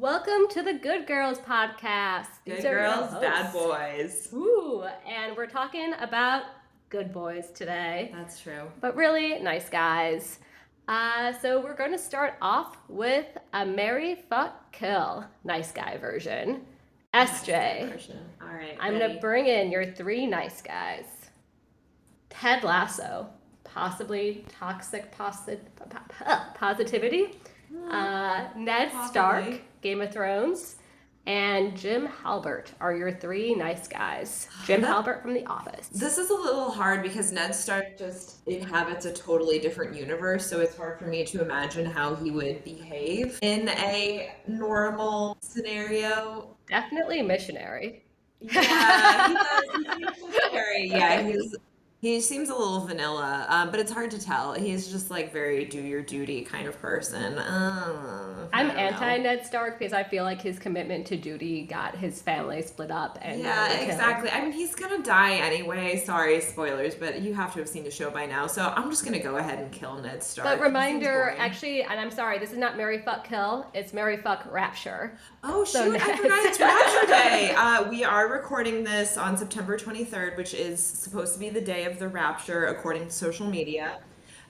Welcome to the Good Girls podcast. Good girls, bad boys. Ooh, and we're talking about good boys today. That's true. But really nice guys. So we're going to start off with a marry, fuck, kill nice guy version. SJ, All right. I'm going to bring in your three nice guys. Ted Lasso, possibly toxic positivity. Ned Possibly. Stark, Game of Thrones, and Jim Halpert are your three nice guys. Jim Halpert from The Office. This is a little hard because Ned Stark just inhabits a totally different universe, so it's hard for me to imagine how he would behave in a normal scenario. Definitely missionary. Yeah, he does. He seems missionary. Yeah, he seems a little vanilla, but it's hard to tell. He's just like very do your duty kind of person. I'm anti Ned Stark because I feel like his commitment to duty got his family split up. And yeah, exactly. I mean, he's gonna die anyway. Sorry, spoilers, but you have to have seen the show by now. So I'm just gonna go ahead and kill Ned Stark. But reminder, actually, and I'm sorry, this is not marry, fuck, kill. It's marry, fuck, Rapture. Oh shoot, I forgot it's Rapture Day. We are recording this on September 23rd, which is supposed to be the day of the Rapture according to social media.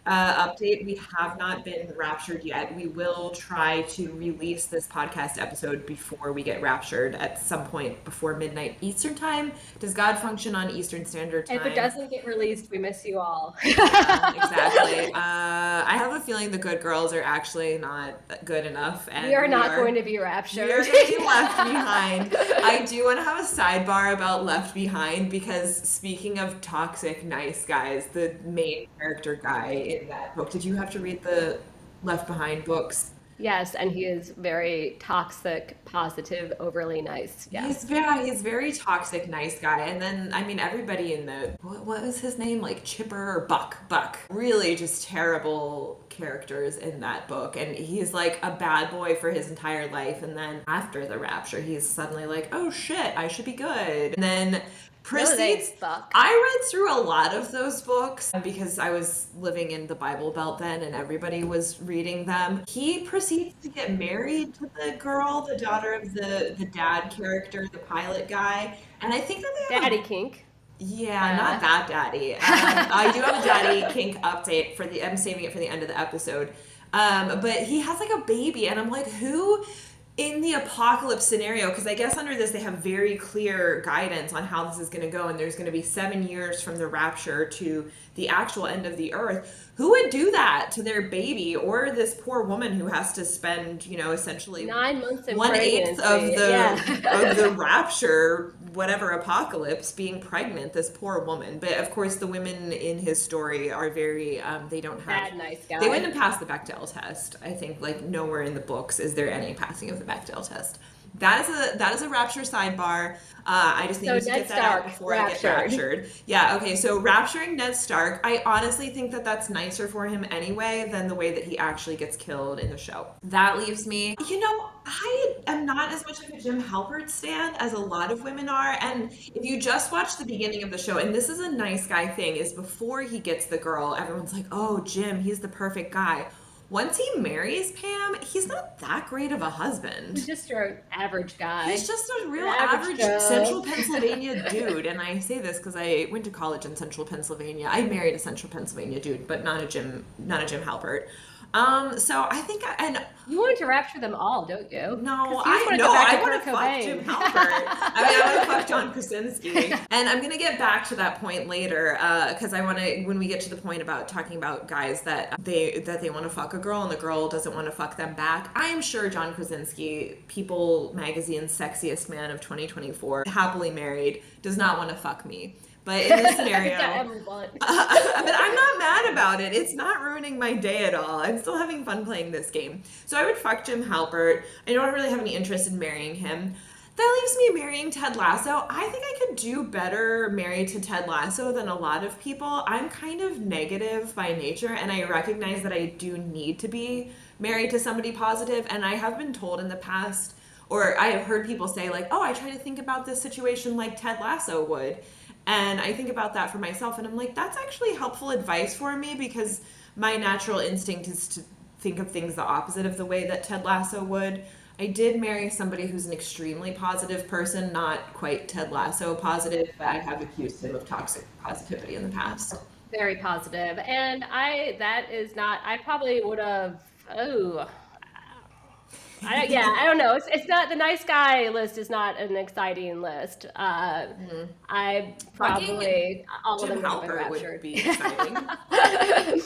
Update, we have not been raptured yet. We will try to release this podcast episode before we get raptured at some point before midnight Eastern time. Does God function on Eastern Standard Time? If it doesn't get released, we miss you all. Exactly. I have a feeling the good girls are actually not good enough. And we are not going to be raptured. We are going to be left behind. I do want to have a sidebar about Left Behind because speaking of toxic nice guys, the main character guy in that book, did you have to read the Left Behind books? Yes, and he is very toxic, positive, overly nice. Yes. He's very toxic, nice guy. And then, I mean, everybody in the, what was his name? Like Chipper or Buck. Really just terrible characters in that book. And he's like a bad boy for his entire life. And then after the rapture, he's suddenly like, oh shit, I should be good. And then proceeds. I read through a lot of those books because I was living in the Bible Belt then and everybody was reading them. He proceeds to get married to the girl, the daughter of the dad character, the pilot guy. And I think that they have Daddy kink. Yeah, not that daddy. I do have a daddy kink update I'm saving it for the end of the episode. But he has like a baby and I'm like, who in the apocalypse scenario, because I guess under this they have very clear guidance on how this is going to go, and there's going to be 7 years from the rapture to the actual end of the earth. Who would do that to their baby or this poor woman who has to spend, essentially 9 months in 1/8 of the rapture, whatever apocalypse, being pregnant, this poor woman. But of course the women in his story are very they don't have bad nice guy. They wouldn't pass the Bechdel test. I think like nowhere in the books is there any passing of the Bechdel test. That is a rapture sidebar. I just needed to get that out before I get raptured. Yeah, okay, so rapturing Ned Stark, I honestly think that that's nicer for him anyway than the way that he actually gets killed in the show. That leaves me, I am not as much of a Jim Halpert stan as a lot of women are, and if you just watch the beginning of the show, and this is a nice guy thing, is before he gets the girl, everyone's like, oh, Jim, he's the perfect guy. Once he marries Pam, he's not that great of a husband. He's just an average guy. He's just a real average Central Pennsylvania dude. And I say this because I went to college in Central Pennsylvania. I married a Central Pennsylvania dude, but not a Jim Halpert. So I think, and you want to rapture them all, don't you? No, I know. I want to fuck Jim Halpert. I want to fuck John Krasinski. And I'm gonna get back to that point later, because I want to, when we get to the point about talking about guys that they want to fuck a girl and the girl doesn't want to fuck them back. I am sure John Krasinski, People Magazine's sexiest man of 2024, happily married, does not want to fuck me. But in this scenario, but I'm not mad about it. It's not ruining my day at all. I'm still having fun playing this game. So I would fuck Jim Halpert. I don't really have any interest in marrying him. That leaves me marrying Ted Lasso. I think I could do better married to Ted Lasso than a lot of people. I'm kind of negative by nature, and I recognize that I do need to be married to somebody positive. And I have been told in the past, or I have heard people say like, oh, I try to think about this situation like Ted Lasso would. And I think about that for myself, and I'm like, that's actually helpful advice for me because my natural instinct is to think of things the opposite of the way that Ted Lasso would. I did marry somebody who's an extremely positive person, not quite Ted Lasso positive, but I have accused him of toxic positivity in the past. Very positive. And that is not, I probably would have, oh, I don't know. It's not, the nice guy list is not an exciting list. I Fucking probably, all of Jim them would have been Halpert would raptured. be exciting.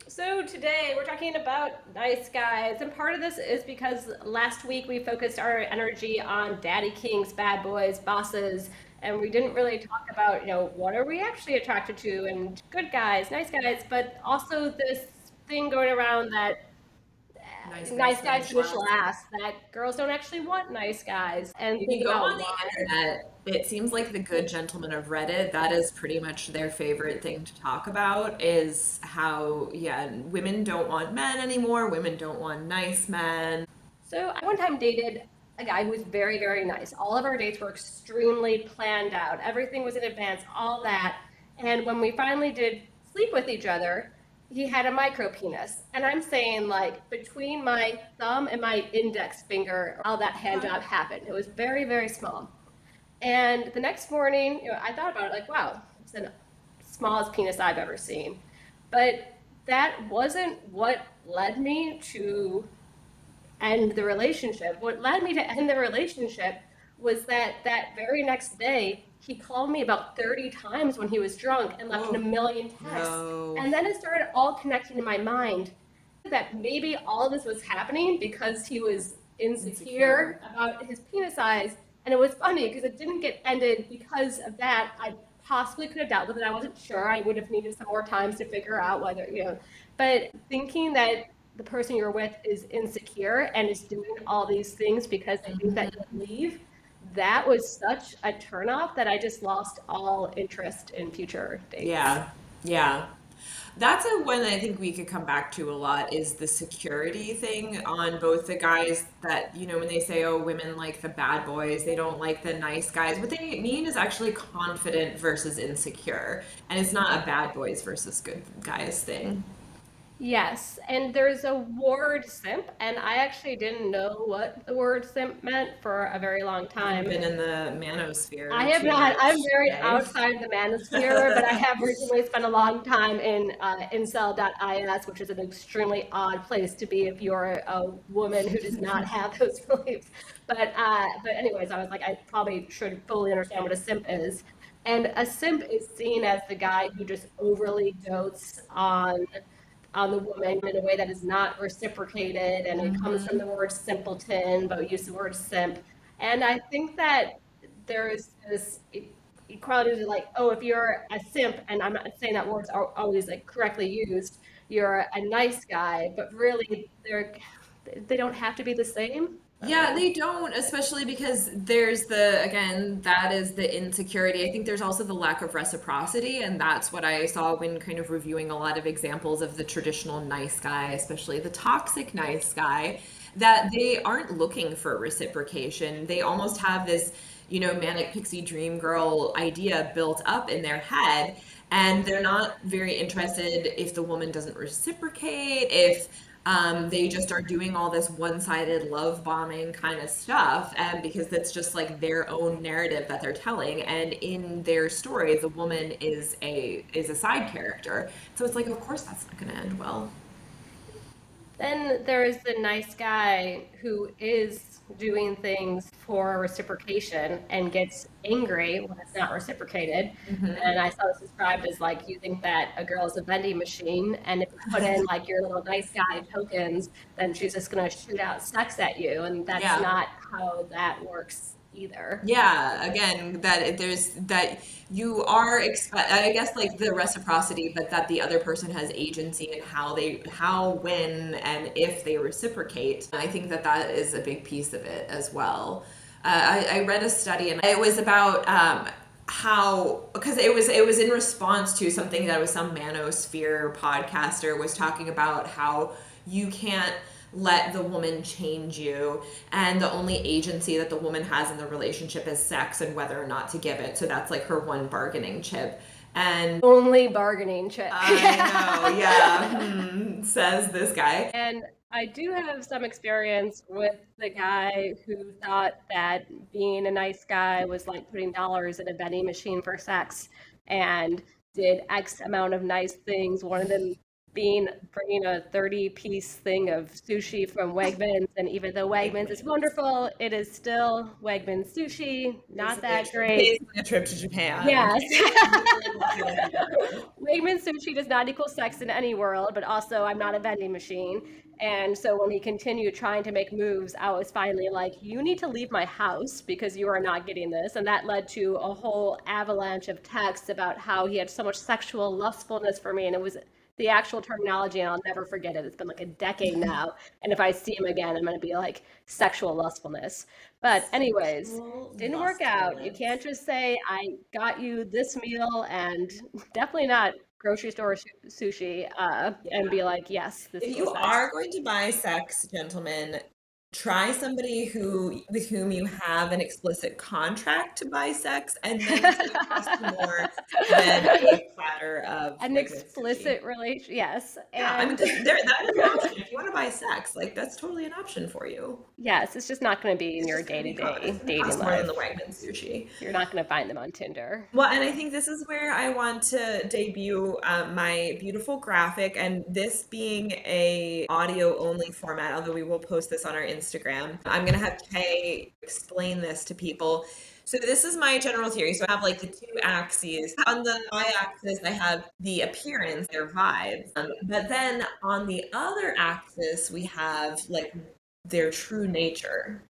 So today we're talking about nice guys, and part of this is because last week we focused our energy on daddy kings, bad boys, bosses, and we didn't really talk about, what are we actually attracted to, and good guys, nice guys, but also this thing going around that nice guys Finish finish last. last, that girls don't actually want nice guys, and If think you go about on why. the internet, it seems like the good gentlemen of Reddit, that is pretty much their favorite thing to talk about is how, yeah, women don't want men anymore, women don't want nice men. So I one time dated a guy who was very, very nice. All of our dates were extremely planned out. Everything was in advance, all that. And when we finally did sleep with each other, he had a micro penis. And I'm saying, like, between my thumb and my index finger, how that hand job happened. It was very, very small. And the next morning, I thought about it like, wow, it's the smallest penis I've ever seen. But that wasn't what led me to end the relationship. What led me to end the relationship was that very next day, he called me about 30 times when he was drunk and left Oh, a million texts. no. And then it started all connecting in my mind that maybe all of this was happening because he was insecure about his penis size. And it was funny because it didn't get ended because of that. I possibly could have dealt with it. I wasn't sure. I would have needed some more time to figure out whether, but thinking that the person you're with is insecure and is doing all these things because they think that you'll leave, that was such a turnoff that I just lost all interest in future dates. Yeah, yeah. That's a one I think we could come back to a lot is the security thing on both the guys that, when they say, oh, women like the bad boys, they don't like the nice guys. What they mean is actually confident versus insecure. And it's not a bad boys versus good guys thing. Yes, and there's a word simp, and I actually didn't know what the word simp meant for a very long You haven't time. been in the manosphere I have too not. I'm much, very right? outside the manosphere, but I have recently spent a long time in incel.is, which is an extremely odd place to be if you're a woman who does not have those beliefs. But anyways, I was like, I probably should fully understand what a simp is. And a simp is seen as the guy who just overly dotes on the woman in a way that is not reciprocated, and it comes from the word simpleton, but we use the word simp. And I think that there's this equality to, like, oh, if you're a simp, and I'm not saying that words are always like correctly used, you're a nice guy, but really they don't have to be the same. I don't Yeah, know. they don't, especially because there's again, that is the insecurity. I think there's also the lack of reciprocity, and that's what I saw when kind of reviewing a lot of examples of the traditional nice guy, especially the toxic nice guy, that they aren't looking for reciprocation. They almost have this, manic pixie dream girl idea built up in their head, and they're not very interested if the woman doesn't reciprocate, if they just are doing all this one-sided love bombing kind of stuff, and because it's just like their own narrative that they're telling, and in their story, the woman is a side character. So it's like, of course, that's not going to end well. Then there is the nice guy who is doing things for reciprocation and gets angry when it's not reciprocated. And I saw this described as like, you think that a girl is a vending machine, and if you put in like your little nice guy tokens, then she's just going to shoot out sex at you. And that's Yeah. not how that works either. Yeah, again, there's that you are expect I guess like the reciprocity, but that the other person has agency in how, when, and if they reciprocate. And I think that that is a big piece of it as well. I read a study and it was about how, because it was in response to something that was some manosphere podcaster was talking about how you can't let the woman change you, and the only agency that the woman has in the relationship is sex and whether or not to give it. So that's like her one bargaining chip. And Only bargaining chip. I know, yeah, says this guy. And I do have some experience with the guy who thought that being a nice guy was like putting dollars in a vending machine for sex and did X amount of nice things. One of them being bringing a 30-piece thing of sushi from Wegmans. And even though Wegmans is wonderful, it is still Wegmans sushi, not that great. A trip to Japan. Yes. Wegman sushi does not equal sex in any world, but also I'm not a vending machine. And so when he continued trying to make moves, I was finally like, you need to leave my house because you are not getting this. And that led to a whole avalanche of texts about how he had so much sexual lustfulness for me. And it was the actual terminology, and I'll never forget it. It's been like a decade now. And if I see him again, I'm going to be like, sexual lustfulness. But anyways, didn't work out. You can't just say, I got you this meal and definitely not grocery store sushi and be like, yes, this If is you sex. are going to buy sex, gentlemen, try somebody with whom you have an explicit contract to buy sex, and then it costs more than a platter of an explicit relation. Yes, yeah, I mean, that is an option. If you want to buy sex, like that's totally an option for you. Yes, it's just not going to be in your day-to-day dating more life. than the Wegman sushi. You're not going to find them on Tinder. Well, and I think this is where I want to debut my beautiful graphic, and this being a audio only format, although we will post this on our Instagram. I'm gonna have Kay explain this to people. So this is my general theory. So I have like the two axes. On the y-axis, I have the appearance, their vibes. But then on the other axis, we have like their true nature.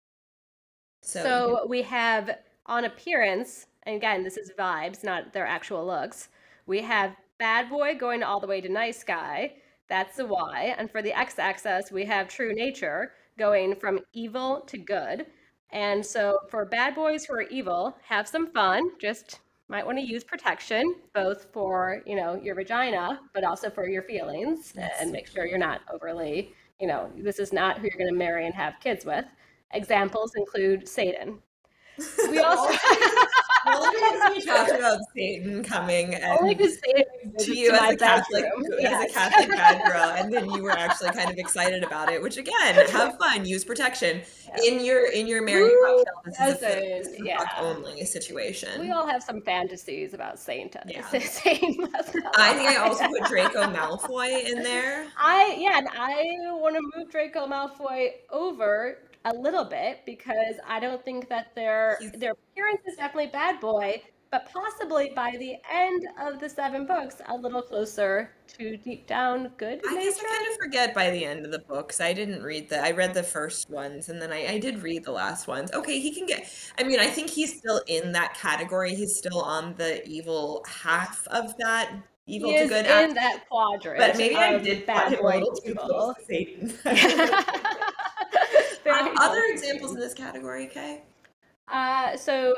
So we have on appearance, and again, this is vibes, not their actual looks. We have bad boy going all the way to nice guy. That's the Y. And for the x-axis, we have true nature going from evil to good. And so for bad boys who are evil, have some fun. Just might want to use protection, both for, your vagina, but also for your feelings. Yes. And make sure you're not overly, this is not who you're going to marry and have kids with. Examples include Xaden. We also only because we talked about Satan coming only because Satan to you as a Catholic bad girl, and then you were actually kind of excited about it. Which again, have fun, use protection in your married cocktail. This is a fuck only situation. We all have some fantasies about Satan. Yeah. Satan. I think I also put Draco Malfoy in there. I want to move Draco Malfoy over a little bit because I don't think that their appearance is definitely bad boy, but possibly by the end of the 7 books, a little closer to deep down good nature. I guess I kind of forget by the end of the books. I didn't read I read the first ones, and then I did read the last ones. Okay, he can get, I mean, I think he's still in that category. He's still on the evil half of that. Evil he to good in that quadrant. But maybe I did bad boy too close to Satan. Other examples in this category, Kay? So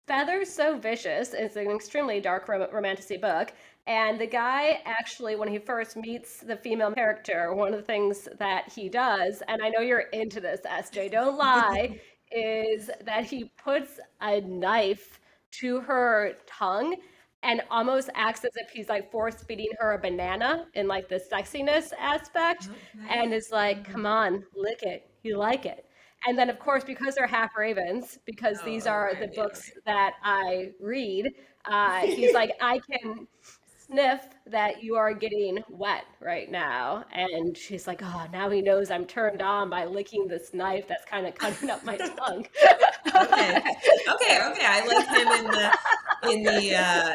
Feather's So Vicious is an extremely dark romantasy book. And the guy actually, when he first meets the female character, one of the things that he does, and I know you're into this, SJ, don't lie, is that he puts a knife to her tongue and almost acts as if he's like force feeding her a banana in like the sexiness aspect. Okay. And is like, come on, lick it. You like it. And then, of course, because they're half ravens, because these are the books that I read, he's like, I can sniff that you are getting wet right now. And she's like, oh, now he knows I'm turned on by licking this knife that's kind of cutting up my tongue. Okay. I like him in the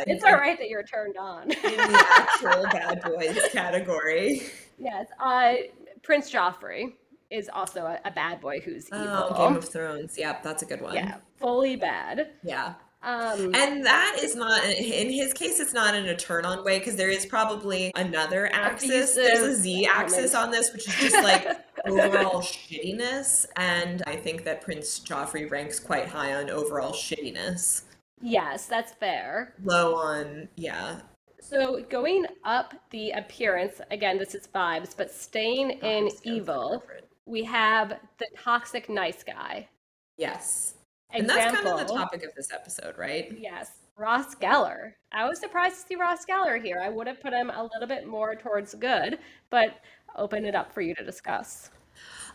it's all right that you're turned on. In the actual bad boys category. Yes. Prince Joffrey is also a bad boy who's evil. Game of Thrones. Yep, that's a good one. Yeah, fully bad. Yeah. And that is not, in his case, it's not in a turn-on way, because there is probably another axis. There's a Z-axis on this, which is just like overall shittiness. And I think that Prince Joffrey ranks quite high on overall shittiness. Yes, that's fair. Low on, yeah. So going up the appearance, again, this is vibes, but staying in evil, we have the toxic nice guy. Yes. And that's kind of the topic of this episode, right? Yes. Ross Geller. I was surprised to see Ross Geller here. I would have put him a little bit more towards good, but open it up for you to discuss.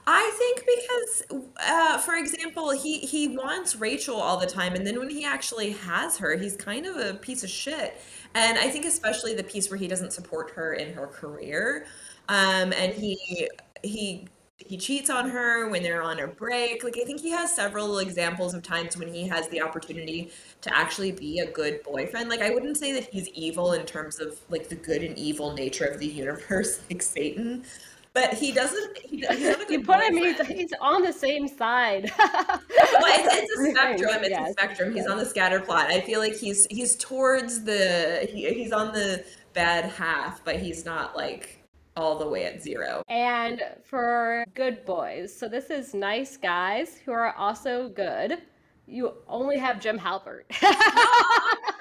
I think because, for example, he wants Rachel all the time, and then when he actually has her, he's kind of a piece of shit. And I think especially the piece where he doesn't support her in her career, and he he cheats on her when they're on a break. Like I think he has several examples of times when he has the opportunity to actually be a good boyfriend. Like I wouldn't say that he's evil in terms of like the good and evil nature of the universe, like Satan. But he doesn't. He's not a You good put him, boyfriend. he's on the same side. Well, it's a spectrum. It's a Yes, spectrum. He's yes. on the scatter plot. I feel like he's towards he's on the bad half, but he's not like all the way at zero. And for good boys, so this is nice guys who are also good. You only have Jim Halpert.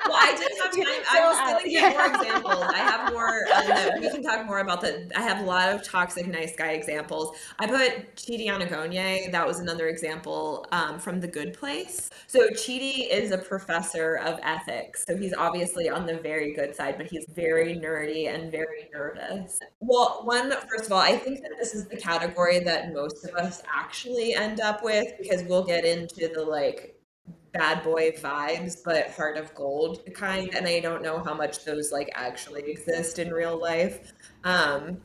Well, I did have time. I Fill was out. going to give more examples. I have more. We can talk more about the. I have a lot of toxic nice guy examples. I put Chidi Anagonye. That was another example from The Good Place. So Chidi is a professor of ethics. So he's obviously on the very good side, but he's very nerdy and very nervous. Well, first of all, I think that this is the category that most of us actually end up with because we'll get into the like bad boy vibes, but heart of gold kind. And I don't know how much those like actually exist in real life. Um,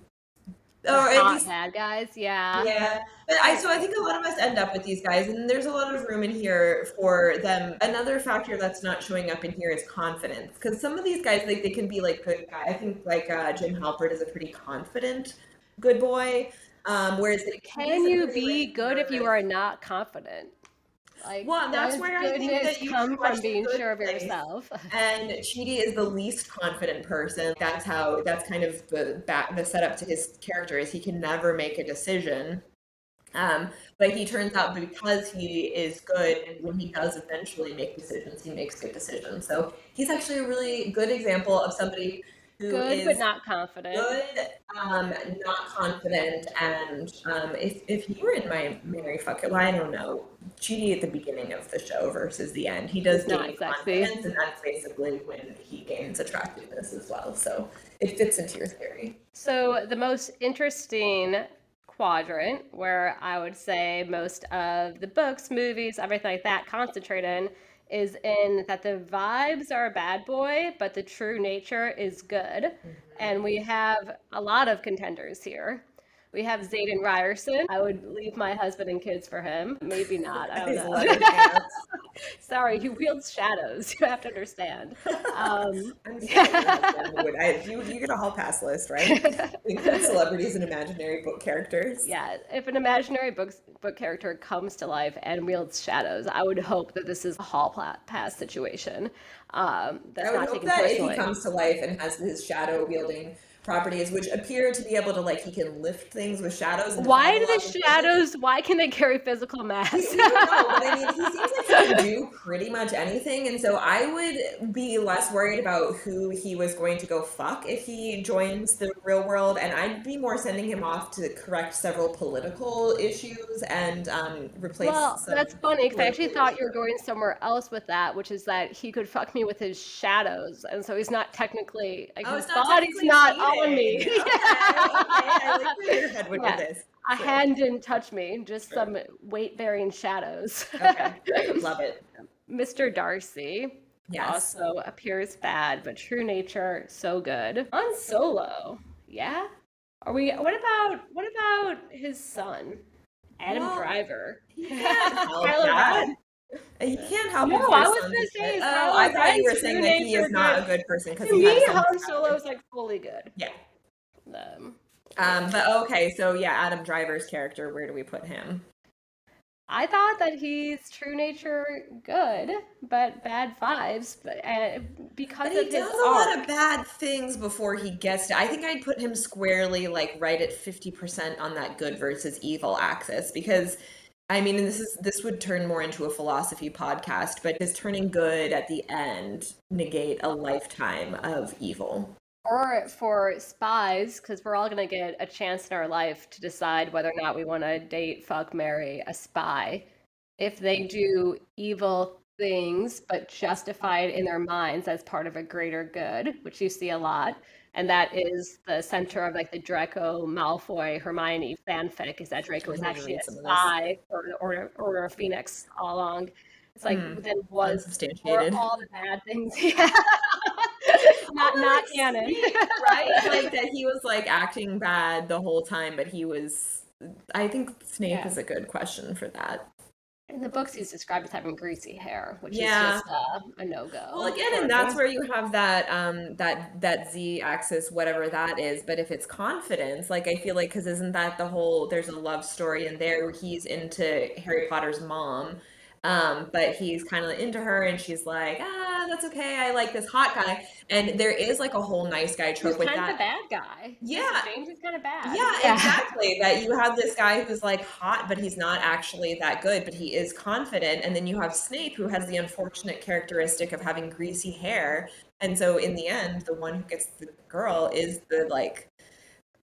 The or at hot least, bad guys, yeah. yeah. But I think a lot of us end up with these guys, and there's a lot of room in here for them. Another factor that's not showing up in here is confidence, because some of these guys like they can be like good guys. I think like Jim Halpert is a pretty confident good boy. Whereas like, Can he's a you pretty be like good if you nervous. are not confident? Like, Well, that's does where I think goodness that you come from watch The being Good sure of Place, yourself? and Chidi is the least confident person. That's kind of the setup to his character is he can never make a decision. Um, but he turns out because he is good, and when he does eventually make decisions, he makes good decisions. So he's actually a really good example of somebody who Good, but is not confident. good, not confident, and if he were in my Mary fuck it, well, I don't know, Chidi at the beginning of the show versus the end, he does He's not gain sexy. confidence, and that's basically when he gains attractiveness as well. So it fits into your theory. So the most interesting quadrant where I would say most of the books, movies, everything like that concentrate in is in that the vibes are a bad boy, but the true nature is good. And we have a lot of contenders here. We have Xaden Ryerson. I would leave my husband and kids for him. Maybe not. I don't His know. leather pants. Sorry, he wields shadows. You have to understand. I'm sure that your husband would. You get a hall pass list, right? Include celebrities and imaginary book characters. Yeah, if an imaginary book character comes to life and wields shadows, I would hope that this is a pass situation. That's I would not hope taken that if he personally. comes to life and has his shadow wielding properties, which appear to be able to like he can lift things with shadows and Why defy do the laws the of physics. shadows? Why can they carry physical mass? I don't know, but I mean, he seems like he can do pretty much anything, and so I would be less worried about who he was going to go fuck if he joins the real world, and I'd be more sending him off to correct several political issues and replace Well, some that's funny because I political actually thought you were leadership. going somewhere else with that, which is that he could fuck me with his shadows, and so he's not technically like Oh, his it's not body's technically not on cheating. me. Okay. I like where your head went with Yeah, this. a True. hand didn't touch me, just True. some weight-bearing shadows. Okay. Love it. Mr. Darcy Yes. also appears bad, but true nature so good. On Solo, yeah. Are we? What about his son, Adam Well, Driver? he can't help Kylo that. Ren. He can't help No, if I your was son's gonna a say kid. is Oh, I Kylo thought you Ren were saying true that he nature is not a good? good person because To he me, has some Han Solo Skywalker. is like fully good. Yeah. Um, But okay, so yeah, Adam Driver's character, where do we put him? I thought that he's true nature good, but bad vibes, but But because he of his does a lot of arc. bad things before he gets to. I think I'd put him squarely like right at 50% on that good versus evil axis because I mean, and this would turn more into a philosophy podcast, but does turning good at the end negate a lifetime of evil? Or for spies, because we're all going to get a chance in our life to decide whether or not we want to date, fuck, marry a spy. If they do evil things, but justified in their minds as part of a greater good, which you see a lot, And that is the center of like the Draco Malfoy Hermione fanfic, is that Draco was actually a spy or a phoenix all along. It's like then was for all the bad things. not canon. Right? Like that he was like acting bad the whole time, but he was, I think Snape is a good question for that. In the books, he's described as having greasy hair, which is just a no-go. Well, again, and that's where you have that that Z-axis, whatever that is. But if it's confidence, like I feel like, because isn't that the whole? There's a love story in there where he's into Harry Potter's mom, but he's kind of into her, and she's like, that's okay. I like this hot guy, and there is like a whole nice guy trope with that. He's kind of a bad guy. Yeah, James is kind of bad. Yeah, exactly. That you have this guy who's like hot, but he's not actually that good, but he is confident. And then you have Snape, who has the unfortunate characteristic of having greasy hair. And so in the end, the one who gets the girl is the like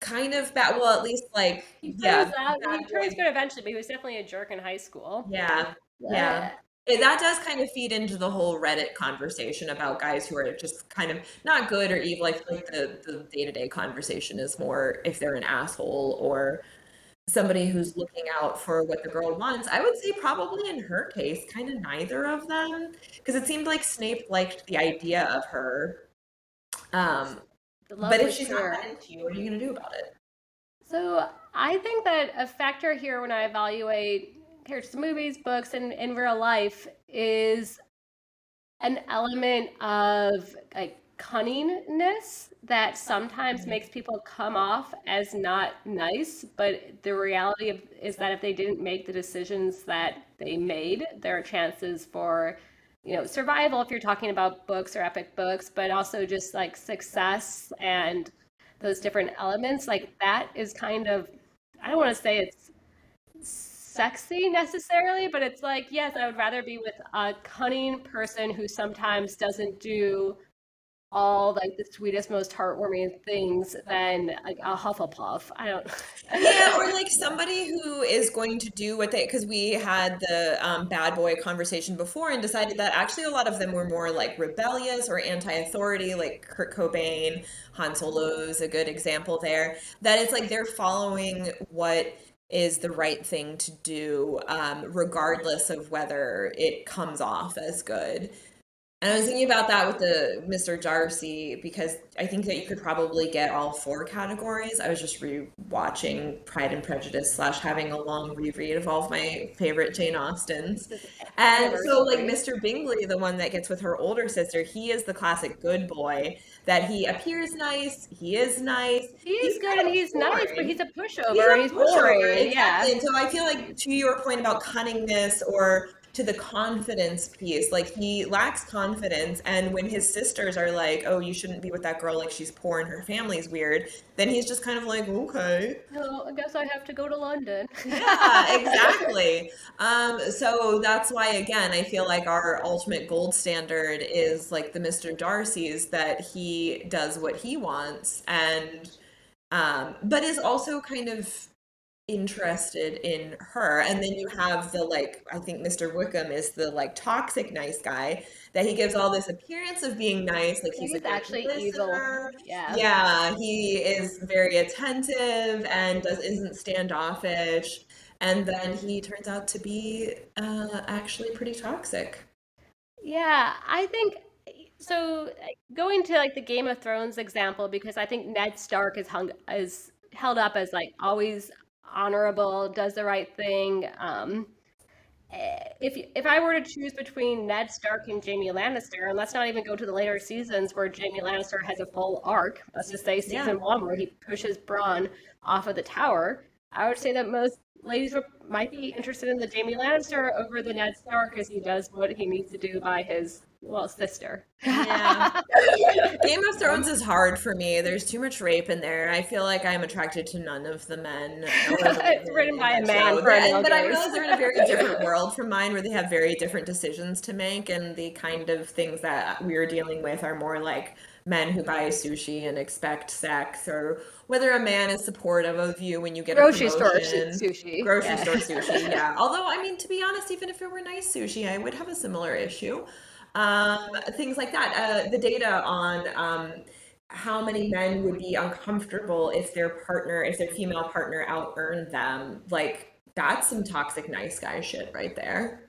kind of bad. Well, at least like he turns good eventually, but he was definitely a jerk in high school. Yeah. That does kind of feed into the whole Reddit conversation about guys who are just kind of not good or evil. I feel like the day-to-day conversation is more if they're an asshole or somebody who's looking out for what the girl wants. I would say probably in her case, kind of neither of them, because it seemed like Snape liked the idea of her. But if she's not that into you, what are you going to do about it? So I think that a factor here when I evaluate characters in movies, books, and in real life is an element of like cunningness that sometimes makes people come off as not nice, but the reality is that if they didn't make the decisions that they made, there are chances for survival if you're talking about books or epic books, but also just like success and those different elements. Like that is kind of, I don't want to say it's sexy necessarily, but it's like, yes, I would rather be with a cunning person who sometimes doesn't do all like the sweetest, most heartwarming things than like a Hufflepuff. I don't. Yeah, or like somebody who is going to do what they, because we had the bad boy conversation before and decided that actually a lot of them were more like rebellious or anti-authority, like Kurt Cobain, Han Solo's a good example there. That it's like they're following what is the right thing to do, regardless of whether it comes off as good. And I was thinking about that with the Mr. Darcy, because I think that you could probably get all 4 categories. I was just re-watching Pride and Prejudice / having a long reread of all of my favorite Jane Austens. And so like Mr. Bingley, the one that gets with her older sister, he is the classic good boy, that he appears nice, he is nice. He's good and he's nice, but he's a pushover. He's boring. Exactly. Yeah. And so I feel like to your point about cunningness or to the confidence piece, like he lacks confidence, and when his sisters are like, oh, you shouldn't be with that girl, like she's poor and her family's weird, then he's just kind of like, okay, well, I guess I have to go to London. Yeah, exactly. So that's why, again, I feel like our ultimate gold standard is like the Mr. Darcy's, that he does what he wants and but is also kind of interested in her. And then you have the like, I think Mr. Wickham is the like toxic nice guy, that he gives all this appearance of being nice, like he's actually evil. Yeah, he is very attentive and isn't standoffish, and then he turns out to be actually pretty toxic. Yeah, I think so. Going to like the Game of Thrones example, because I think Ned Stark is held up as like always honorable, does the right thing. If I were to choose between Ned Stark and Jaime Lannister, and let's not even go to the later seasons where Jaime Lannister has a full arc, let's just say season 1 where he pushes Bronn off of the tower, I would say that most ladies might be interested in the Jaime Lannister over the Ned Stark, because he does what he needs to do by his sister. Yeah. Game of Thrones is hard for me. There's too much rape in there. I feel like I'm attracted to none of the men. It's written by a man. But I realize they're in a very different world from mine, where they have very different decisions to make, and the kind of things that we're dealing with are more like men who buy sushi and expect sex, or whether a man is supportive of you when you get grocery a promotion. Store sushi. Grocery store sushi, yeah. Although, I mean, to be honest, even if it were nice sushi, I would have a similar issue. Things like that. The data on how many men would be uncomfortable if their female partner out earned them. Like, that's some toxic nice guy shit right there.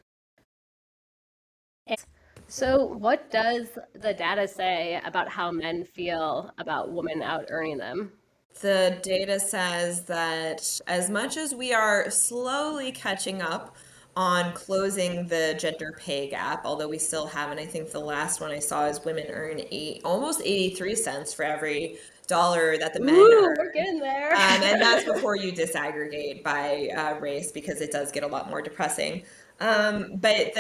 So what does the data say about how men feel about women out earning them? The data says that as much as we are slowly catching up on closing the gender pay gap, although we still haven't, I think the last one I saw is women earn almost 83 cents for every dollar that the men earn. We're getting there. And that's before you disaggregate by race, because it does get a lot more depressing. But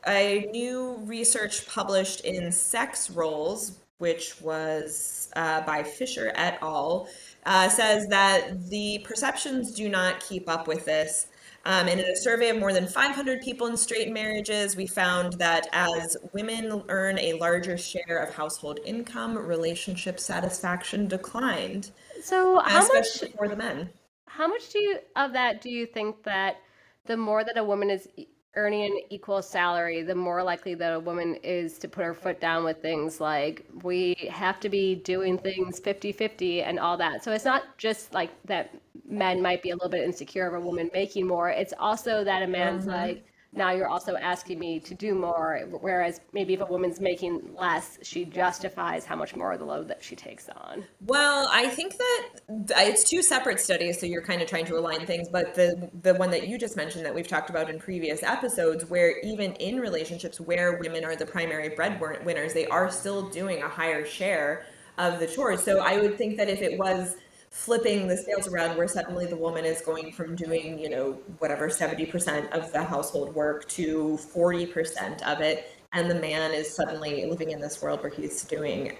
a new research published in Sex Roles, which was by Fisher et al., says that the perceptions do not keep up with this. And in a survey of more than 500 people in straight marriages, we found that as women earn a larger share of household income, relationship satisfaction declined. So especially for the men. How much of that do you think that the more that a woman is earning an equal salary, the more likely that a woman is to put her foot down with things like we have to be doing things 50-50 and all that. So it's not just like that men might be a little bit insecure of a woman making more. It's also that a man's like, now you're also asking me to do more. Whereas maybe if a woman's making less, she justifies how much more of the load that she takes on. Well, I think that it's two separate studies, so you're kind of trying to align things. But the one that you just mentioned that we've talked about in previous episodes, where even in relationships where women are the primary breadwinners, they are still doing a higher share of the chores. So I would think that if it was flipping the scales around where suddenly the woman is going from doing, whatever, 70% of the household work to 40% of it, and the man is suddenly living in this world where he's doing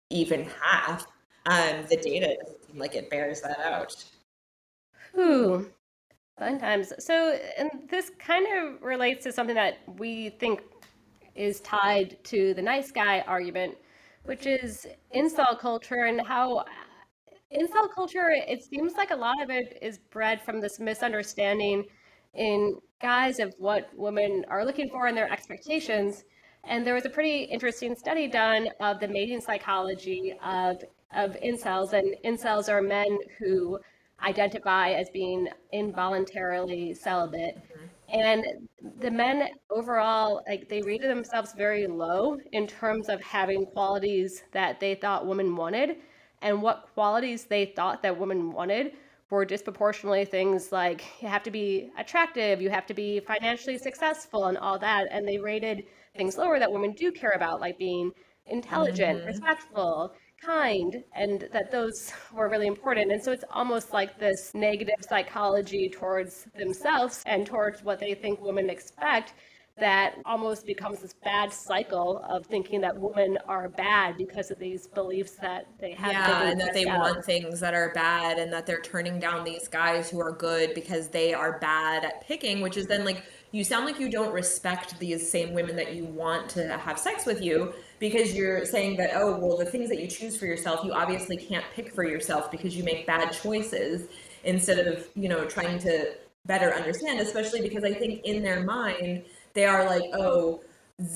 even half, the data doesn't seem like it bears that out. Ooh, fun times. So, and this kind of relates to something that we think is tied to the nice guy argument, which is incel culture and how incel culture, it seems like a lot of it is bred from this misunderstanding in guys of what women are looking for and their expectations. And there was a pretty interesting study done of the mating psychology of incels. And incels are men who identify as being involuntarily celibate. And the men overall, like they rated themselves very low in terms of having qualities that they thought women wanted. And what qualities they thought that women wanted were disproportionately things like you have to be attractive, you have to be financially successful, and all that. And they rated things lower that women do care about, like being intelligent, respectful, kind, and that those were really important. And so it's almost like this negative psychology towards themselves and towards what they think women expect that almost becomes this bad cycle of thinking that women are bad because of these beliefs that they have. Yeah, and that they want things that are bad, and that they're turning down these guys who are good because they are bad at picking, which is then like, you sound like you don't respect these same women that you want to have sex with you, because you're saying that, oh, well, the things that you choose for yourself, you obviously can't pick for yourself because you make bad choices, instead of, trying to better understand, especially because I think in their mind, they are like, oh,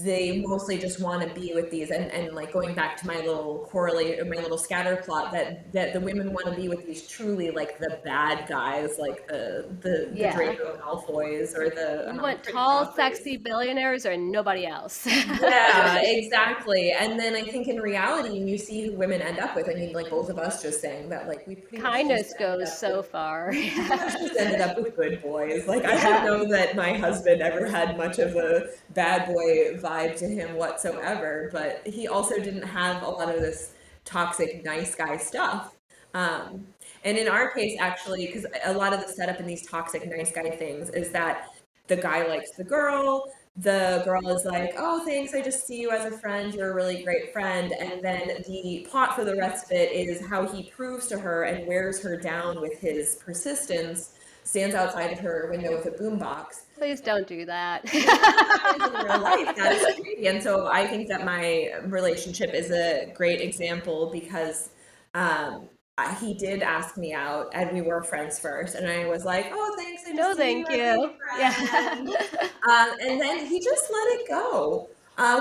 they mostly just want to be with these, and like going back to my little scatter plot, that the women want to be with these truly like the bad guys, like the Draco Malfoys or the you want tall, sexy billionaires or nobody else. Yeah, exactly. And then I think in reality, you see who women end up with. I mean, like both of us just saying that, like we pretty kindness goes so far. Just ended up with good boys. Like I don't know that my husband ever had much of a bad boy vibe to him whatsoever, but he also didn't have a lot of this toxic nice guy stuff. And in our case, actually, because a lot of the setup in these toxic nice guy things is that the guy likes the girl is like, oh, thanks, I just see you as a friend, you're a really great friend. And then the plot for the rest of it is how he proves to her and wears her down with his persistence, stands outside of her window with a boombox. Please don't do that. In real life, that is creepy. And so I think that my relationship is a great example, because he did ask me out, and we were friends first, and I was like, oh, thanks, no thank you. Yeah. And then he just let it go.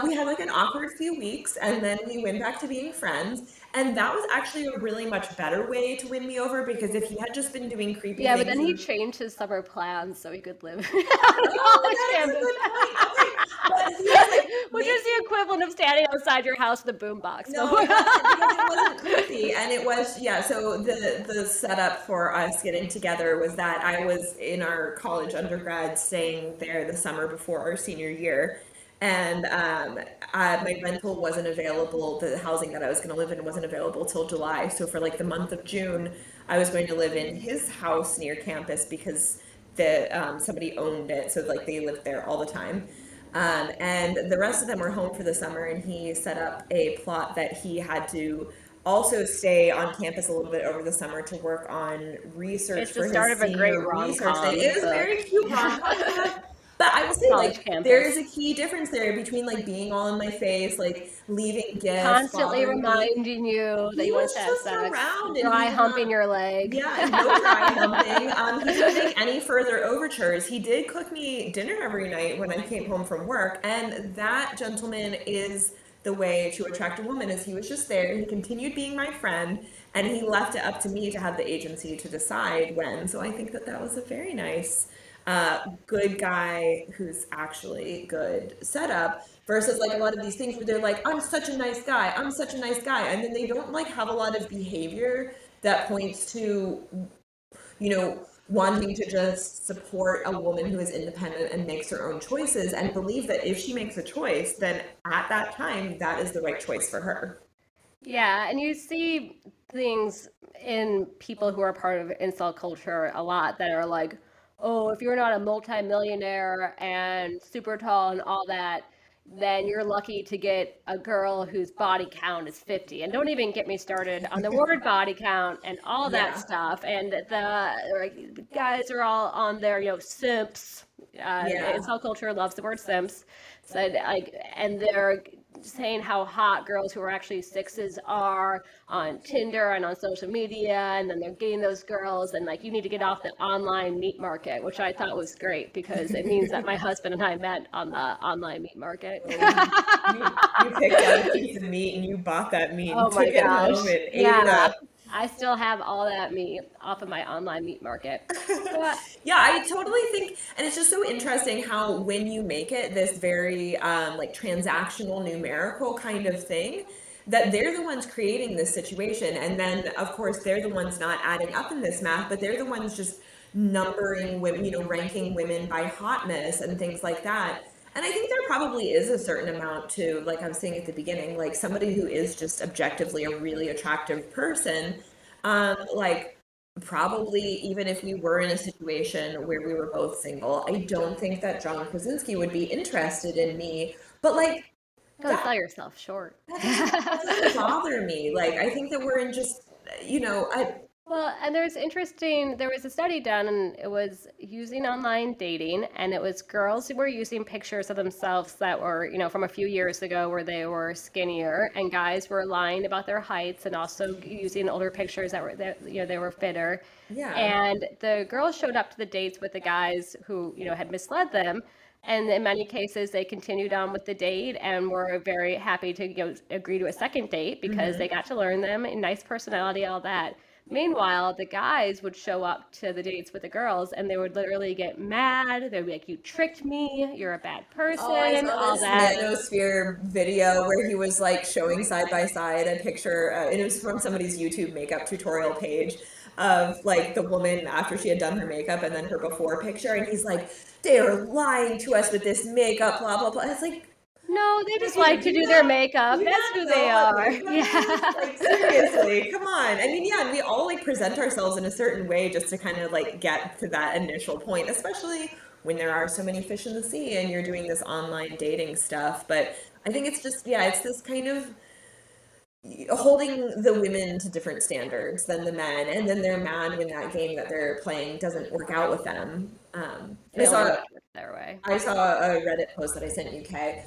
We had like an awkward few weeks, and then we went back to being friends. And that was actually a really much better way to win me over, because if he had just been doing creepy Yeah, but things, then he and changed his summer plans so he could live on oh, college that is a campus. good point. Okay, but he was like Which is the equivalent of standing outside your house with a boombox. no, it wasn't, because it wasn't creepy, and it was, yeah. So the setup for us getting together was that I was in our college undergrad, staying there the summer before our senior year, and my rental wasn't available. The housing that I was going to live in wasn't available till July. So for like the month of June, I was going to live in his house near campus, because the somebody owned it, so like they lived there all the time. And the rest of them were home for the summer, and he set up a plot that he had to also stay on campus a little bit over the summer to work on research It's the for start his of a great senior research rom-com thing. It was a book. very cute rom-com. But I will say, College like, there is campus. a key difference there between like being all in my face, like leaving gifts, Constantly bothering me. reminding you that He you want was to have just sex. around, and he Dry did humping not. your leg. Yeah, no dry humping. He didn't make any further overtures. He did cook me dinner every night when I came home from work, and that, gentleman, is the way to attract a woman. Is he was just there. He continued being my friend, and he left it up to me to have the agency to decide when. So I think that that was a very nice, good guy who's actually good setup, versus like a lot of these things where they're like, I'm such a nice guy, I'm such a nice guy, and then they don't like have a lot of behavior that points to, wanting to just support a woman who is independent and makes her own choices, and believe that if she makes a choice, then at that time that is the right choice for her. Yeah, and you see things in people who are part of incel culture a lot that are like, oh, if you're not a multimillionaire and super tall and all that, then you're lucky to get a girl whose body count is 50. And don't even get me started on the word body count and all that Yeah. stuff. And the guys are all on their, simps. Yeah. Incel culture loves the word simps. So like, and they're saying how hot girls who are actually sixes are on Tinder and on social media, and then they're getting those girls, and like you need to get off the online meat market, which I thought was great because it means that my husband and I met on the online meat market. You picked out a piece of meat and you bought that meat Oh and took my it gosh. home and ate it Yeah. up. I still have all that meat off of my online meat market. But Yeah, I totally think, and it's just so interesting how when you make it this very like transactional, numerical kind of thing, that they're the ones creating this situation, and then of course they're the ones not adding up in this math, but they're the ones just numbering women, ranking women by hotness and things like that. And I think there probably is a certain amount to, like I was saying at the beginning, like somebody who is just objectively a really attractive person, like probably even if we were in a situation where we were both single, I don't think that John Krasinski would be interested in me. But like don't that sell yourself short. that doesn't bother me. Like I think that we're in just, I Well, and there was a study done and it was using online dating and it was girls who were using pictures of themselves that were, from a few years ago where they were skinnier and guys were lying about their heights and also using older pictures that they were fitter. yeah. And the girls showed up to the dates with the guys who, had misled them. And in many cases, they continued on with the date and were very happy to agree to a second date because they Hmm. got to learn them, and nice personality, all that. Meanwhile, the guys would show up to the dates with the girls and they would literally get mad. They'd be like, you tricked me. You're a bad Oh, I person, saw all this that. manosphere video where he was like showing side by side a picture, and it was from somebody's YouTube makeup tutorial page of like the woman after she had done her makeup and then her before picture, and he's like, "They are lying to us with this makeup, blah blah blah." It's like, No, they just okay, like do to you do their not makeup. do you That's not who they know what are. makeup is? Yeah. Like seriously, come on. I mean, yeah, and we all like present ourselves in a certain way just to kind of like get to that initial point, especially when there are so many fish in the sea and you're doing this online dating stuff. But I think it's just, yeah, it's this kind of holding the women to different standards than the men, and then they're mad when that game that they're playing doesn't work out with them. I They only saw want to work their way. I saw a Reddit post that I sent you, Kay,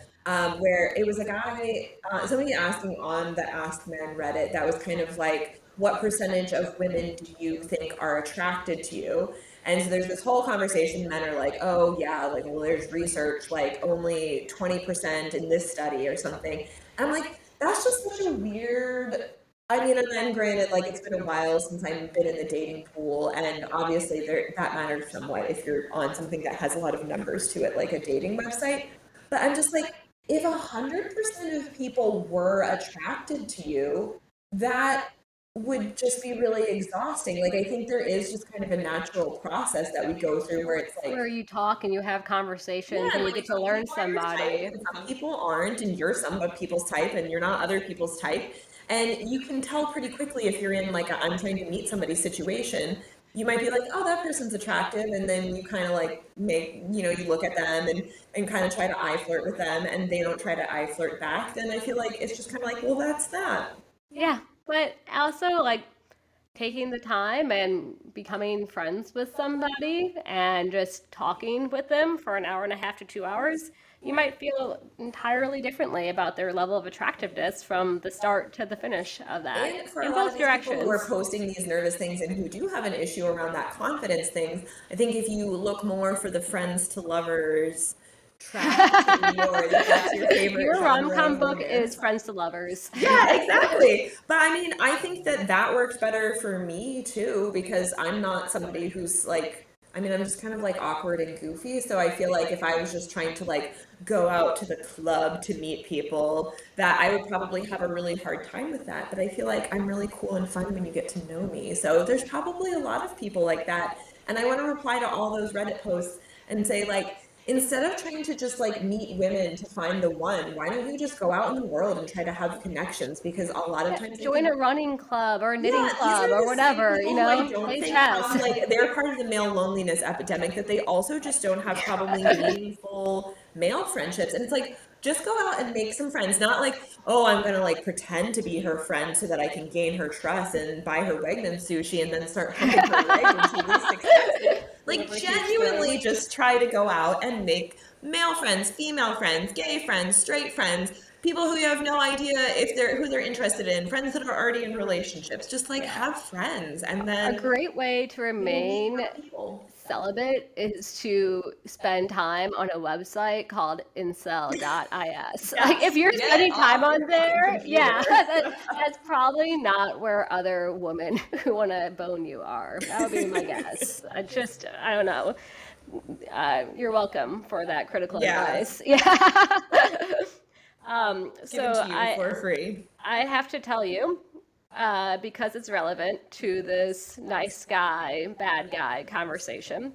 where it was a guy, somebody asking on the Ask Men Reddit, that was kind of like, what percentage of women do you think are attracted to you? And so there's this whole conversation, men are like, oh yeah, like, well, there's research, like only 20% in this study or something. I'm like, that's just such a weird, I mean, and then granted, like, it's been a while since I've been in the dating pool, and obviously that matters somewhat if you're on something that has a lot of numbers to it, like a dating website. But I'm just like, if 100% of people were attracted to you, that would just be really exhausting. Like, I think there is just kind of a natural process that we go through where it's like, where you talk and you have conversations yeah, and you like, get to some learn people are your type somebody. and some people aren't, and you're some of people's type and you're not other people's type. And you can tell pretty quickly if you're in like a I'm trying to meet somebody situation. You might be like, oh, that person's attractive, and then you kind of like make, you look at them and kind of try to eye flirt with them, and they don't try to eye flirt back. Then I feel like it's just kind of like, well, that's that. Yeah, but also like taking the time and becoming friends with somebody and just talking with them for an hour and a half to 2 hours, you might feel entirely differently about their level of attractiveness from the start to the finish of that And for a in lot of both these people who are directions. posting these nervous things and who do have an issue around that confidence thing, I think if you look more for the friends to lovers track to allure, that's your favorite Your genre rom-com of book romance. is Friends to Lovers. Yeah, exactly. But I mean, I think that works better for me too, because I'm not somebody who's like, I mean, I'm just kind of like awkward and goofy. So I feel like if I was just trying to like go out to the club to meet people, that I would probably have a really hard time with that. But I feel like I'm really cool and fun when you get to know me. So there's probably a lot of people like that. And I want to reply to all those Reddit posts and say, like, instead of trying to just like meet women to find the one, why don't you just go out in the world and try to have connections? Because a lot of times I Join think, a running club or a knitting yeah, these club are or the same whatever, people who I don't play think chess. like they're part of the male loneliness epidemic, that they also just don't have probably meaningful male friendships. And it's like, just go out and make some friends. Not like, oh, I'm gonna like pretend to be her friend so that I can gain her trust and buy her Wegman sushi and then start humping her leg when she least expects it. Like, genuinely just try to go out and make male friends, female friends, gay friends, straight friends, people who you have no idea if they're who they're interested in, friends that are already in relationships. Just like have friends, and A then great way to you'll meet remain more people. celibate is to spend time on a website called incel.is. Like if you're Get spending time off on your there, fucking yeah, computer. that's probably not where other women who want to bone you are. That would be my guess. I don't know. You're welcome for that critical Yeah. advice. Yeah. Given So to you for free. I have to tell you, because it's relevant to this nice guy, bad guy conversation,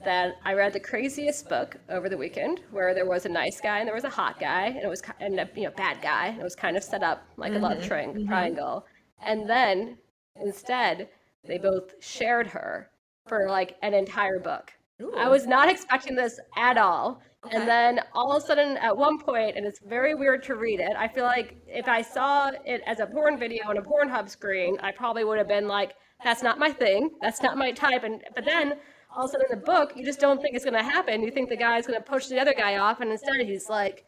that I read the craziest book over the weekend, where there was a nice guy and there was a hot guy, and it was bad guy, and it was kind of set up like a love triangle, and then instead they both shared her for like an entire book. I Ooh. was not expecting this at all. Okay. And then all of a sudden, at one point, and it's very weird to read it, I feel like if I saw it as a porn video on a Pornhub screen, I probably would have been like, that's not my thing, that's not my type. But then all of a sudden in the book, you just don't think it's going to happen. You think the guy's going to push the other guy off, and instead he's like,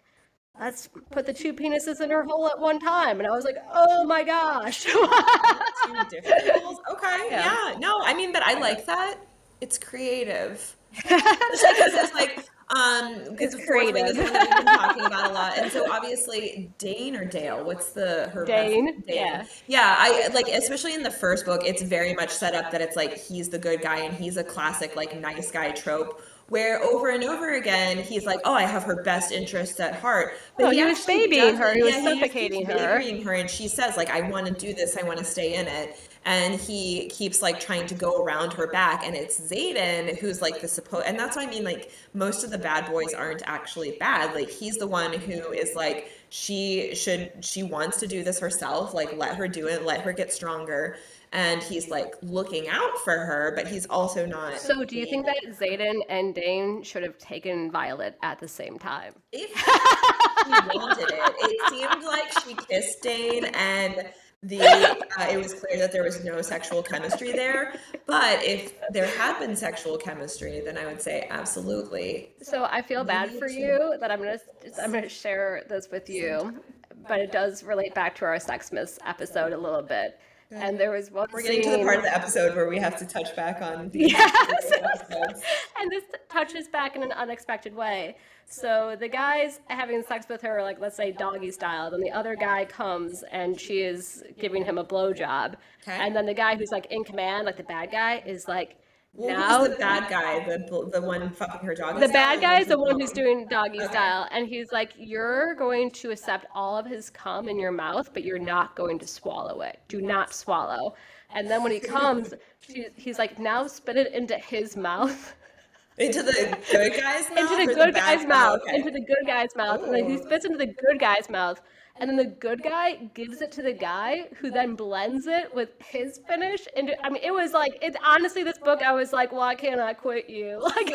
let's put the two penises in her hole at one time. And I was like, oh my gosh. Two different holes? Okay, yeah. No, I mean, but I like that. It's creative. Because it's like, because fourth wing is one that we've been talking about a lot, and so obviously Dane or Dale, what's her Dane? Dane. Yeah, I like, especially in the first book, it's very much set up that it's like he's the good guy and he's a classic like nice guy trope, where over and over again he's like, oh, I have her best interests at heart, but he was babying her, he was suffocating her, and she says like, I want to do this, I want to stay in it. And he keeps like trying to go around her back, and it's Xaden who's like and that's what I mean, like most of the bad boys aren't actually bad. Like he's the one who is like, she wants to do this herself, like let her do it, let her get stronger. And he's like looking out for her, but he's also not. So do you think that Xaden and Dane should have taken Violet at the same time? If she wanted it seemed like she kissed Dane, and it was clear that there was no sexual chemistry there. But if there had been sexual chemistry, then I would say absolutely. So I feel bad for you that I'm gonna share this with you, but it does relate back to our Sex Myths episode a little bit. And there was one We're getting to the part of the episode where we have to touch back on these episodes. And this touches back in an unexpected way. So the guy's having sex with her, like, let's say doggy style. Then the other guy comes and she is giving him a blowjob. Okay. And then the guy who's like in command, like the bad guy, is like, now who's the bad guy, the one fucking her doggy style? The bad guy is the one who's doing doggy style, and he's like, you're going to accept all of his cum in your mouth, but you're not going to swallow it. Do not swallow. And then when he comes, he's like, now spit it into his mouth. Into the good guy's mouth? Into the good guy's mouth. Okay. Into the good guy's mouth. Ooh. And then he spits into the good guy's mouth. And then the good guy gives it to the guy who then blends it with his finish. And I mean, it was like, honestly, this book, I was like, why can't I quit you? Like,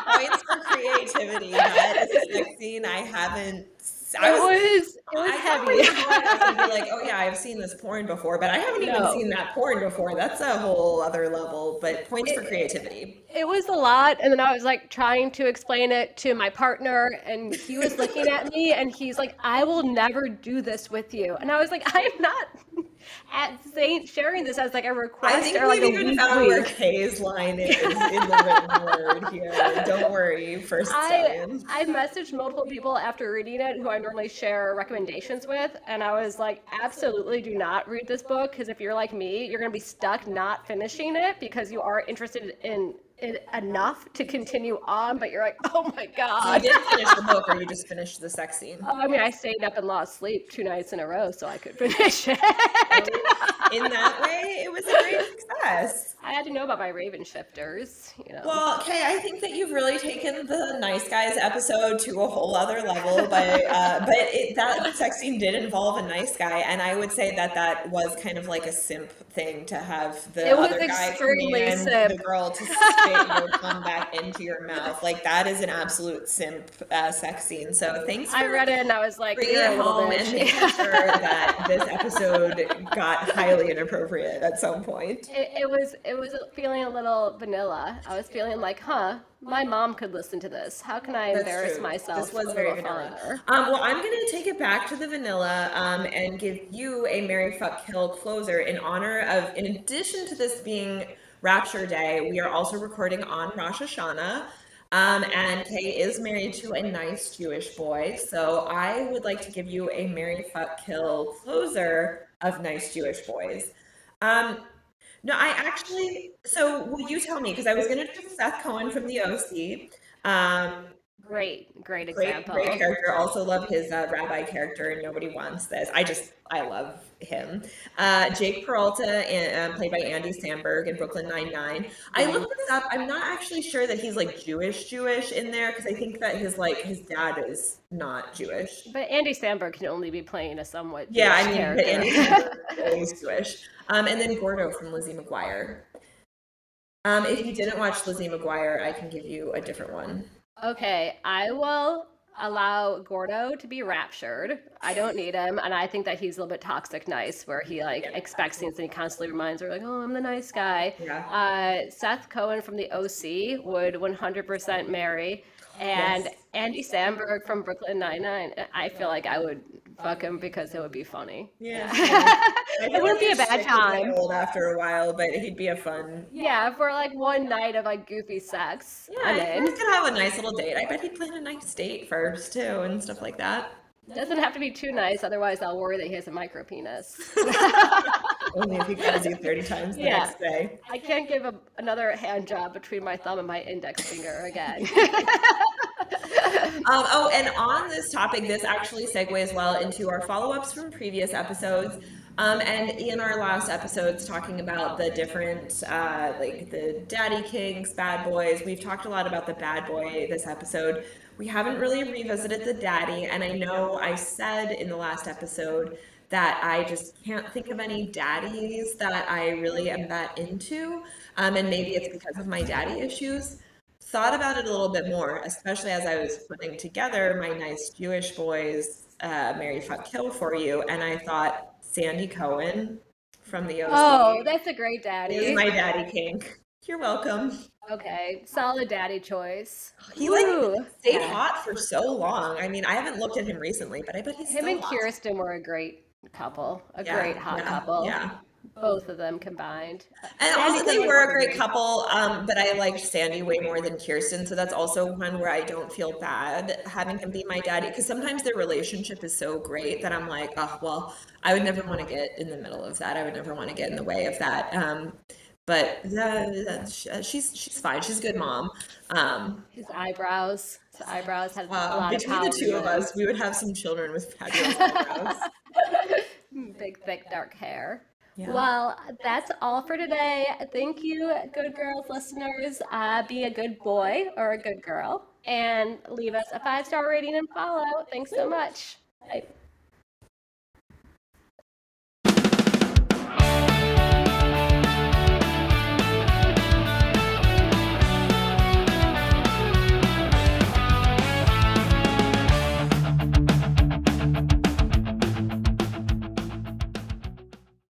points for creativity. That is a sex scene I haven't. It was heavy. I would be like, oh yeah, I've seen this porn before, but I haven't even seen that porn before. That's a whole other level. But points for creativity. It was a lot, and then I was like trying to explain it to my partner, and he was looking at me, and he's like, "I will never do this with you," and I was like, "I am not." Sharing this as like a request. I think or like we've even found where Kay's line is in the written word here. Don't worry, first second. I messaged multiple people after reading it who I normally share recommendations with, and I was like, absolutely do not read this book, because if you're like me, you're going to be stuck not finishing it because you are interested in it enough to continue on, but you're like, oh my god. So you did finish the book, or you just finished the sex scene? I mean, I stayed up and lost sleep 2 nights in a row so I could finish it. In that way, it was a great success. I had to know about my raven shifters, you know. Well, Kay, I think that you've really taken the nice guys episode to a whole other level, but that sex scene did involve a nice guy, and I would say that was kind of like a simp thing to have the other guy come in, the girl to spit your tongue back into your mouth. Like, that is an absolute simp sex scene. So thanks for I read it and I was like, bringing it home and making sure that this episode got highly inappropriate at some point. It was feeling a little vanilla. I was feeling like, my mom could listen to this. How can I embarrass myself? This was very vanilla. Well, I'm going to take it back to the vanilla and give you a Marry, Fuck, Kill closer in honor of, in addition to this being Rapture Day, we are also recording on Rosh Hashanah. And Kay is married to a nice Jewish boy. So I would like to give you a Marry, Fuck, Kill closer of nice Jewish boys. No, so will you tell me, because I was going to do Seth Cohen from the OC. Great example. Great character. Also love his rabbi character and Nobody Wants This. I love him. Jake Peralta, played by Andy Samberg in Brooklyn Nine-Nine. I looked this up. I'm not actually sure that he's like Jewish in there, because I think that his dad is not Jewish. But Andy Samberg can only be playing a somewhat Jewish character. But Andy Samberg is Jewish. And then Gordo from Lizzie McGuire. If you didn't watch Lizzie McGuire, I can give you a different one. Okay, I will allow Gordo to be raptured. I don't need him, and I think that he's a little bit toxic nice, where he expects things and he constantly reminds her like, oh, I'm the nice guy. Yeah. Seth Cohen from the OC would 100% marry, and yes. Andy Samberg from Brooklyn Nine-Nine, I feel like I would fuck him because it would be funny. Yeah. It wouldn't be a bad time. Old after a while, but he'd be a fun. Yeah, for like one night of like goofy sex. Yeah, he could have a nice little date. I bet he'd plan a nice date first too, and stuff like that. Doesn't have to be too nice, otherwise I'll worry that he has a micro penis. Only if he comes you 30 times the next day. I can't give another hand job between my thumb and my index finger again. And on this topic, this actually segues well into our follow-ups from previous episodes. And in our last episodes, talking about the different, like the daddy kinks, bad boys. We've talked a lot about the bad boy this episode. We haven't really revisited the daddy. And I know I said in the last episode that I just can't think of any daddies that I really am that into. And maybe it's because of my daddy issues. Thought about it a little bit more, especially as I was putting together my nice Jewish boys, Marry, Fuck, Kill for you. And I thought Sandy Cohen from the OC. Oh, that's a great daddy. Is my daddy kink. You're welcome. Okay, solid daddy choice. He stayed hot for so long. I mean, I haven't looked at him recently, but I bet he's him and Kirsten were a great couple, a Yeah, great hot yeah, couple. yeah. Both of them combined. And Sandy also, they Cohen were was a great amazing. couple, but I liked Sandy way more than Kirsten. So that's also one where I don't feel bad having him be my daddy, because sometimes their relationship is so great that I'm like, oh, well, I would never want to get in the middle of that. I would never want to get in the way of that. But she's fine. She's a good mom. His eyebrows had a lot of Between the power two to of them. us, we would have some children with fabulous eyebrows. Big, thick, dark hair. Yeah. Well, that's all for today. Thank you, Good Girls listeners. Be a good boy or a good girl and leave us a 5-star rating and follow. Thanks so much. Bye.